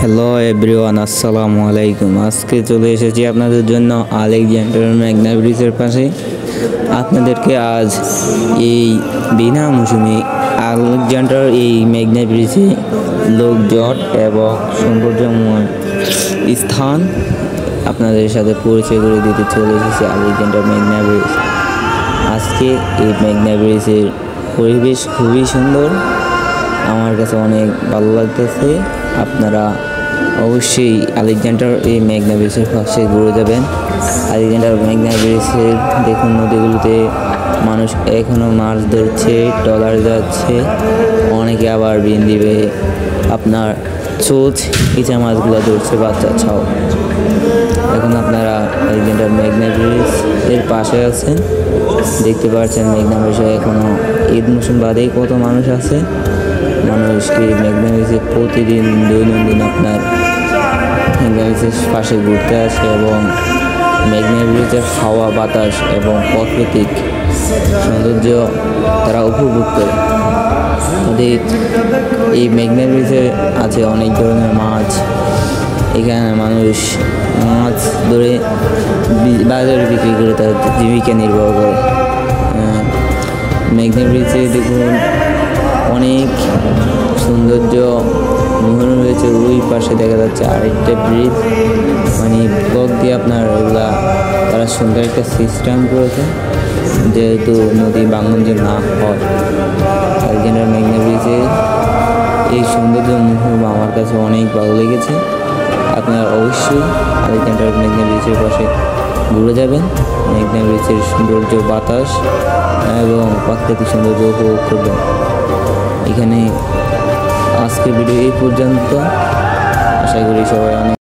Hello everyone, আসসালামু আলাইকুম। আজকে চলে এসেছি আপনাদের জন্য আলেকজান্ডার মেঘনা ব্রিজের পাশে। আপনাদেরকে আজ এই বিনা মৌসুমে আলেকজান্ডার এই মেঘনা ব্রিজে লোকজট এবং সৌন্দর্যময় স্থান আপনাদের সাথে পরিচয় করে দিতে চলে এসেছি আলেকজান্ডার মেঘনা ব্রিজ। আজকে এই মেঘনা ব্রিজের পরিবেশ খুবই সুন্দর, আমার কাছে অনেক ভালো লাগতেছে। আপনারা অবশ্যই আলেকজান্ডার এই মেঘনা ব্রিজের পাশে ঘুরে যাবেন। আলেকজান্ডার মেঘনা ব্রিজের দেখুন নদীগুলোতে মানুষ এখনও মাছ ধরছে, ট্রলার যাচ্ছে, অনেকে আবার বিন দিবে আপনার চোচ ইচা মাছগুলো ধরছে বাচ্চা ছাও। এখন আপনারা আলেকজান্ডার মেঘনা ব্রিজ এর পাশে আছেন, দেখতে পাচ্ছেন মেঘনা ব্রিজে এখনও ঈদ মৌসুম বাদেই কত মানুষ আছে। মানুষকে মেঘনা ব্রিজে প্রতিদিন দৈনন্দিন আপনার মেঘনা ব্রিজের পাশে ঘুরতে আসে এবং মেঘনা ব্রিজের হাওয়া বাতাস এবং প্রাকৃতিক সৌন্দর্য তারা উপভোগ করে। ওদের এই মেঘনা ব্রিজে আছে অনেক ধরনের মাছ। এখানে মানুষ মাছ ধরে বাজারে বিক্রি করে তার জীবিকা নির্বাহ করে। মেঘনা ব্রিজে দেখুন অনেক সৌন্দর্য মোহন রয়েছে। ওই পাশে দেখা যাচ্ছে আরেকটা ব্রিজ, মানে ব্লক দিয়ে আপনার ওগুলা তারা সুন্দর একটা সিস্টেম করেছে, যেহেতু নদী ভাঙন যে না হয়। আলেকজান্ডার মেঘনা ব্রিজে এই সৌন্দর্য মুহূর্ত আমার কাছে অনেক ভালো লেগেছে। আপনারা অবশ্যই আলেকজান্ডার মেঘনা ব্রিজের পাশে ঘুরে যাবেন। মেঘনা ব্রিজের সৌন্দর্য বাতাস এবং প্রাকৃতিক সৌন্দর্য উপভোগ করবেন। এখানে আজকের ভিডিও এই পর্যন্ত। আশা করি সবাই অনেক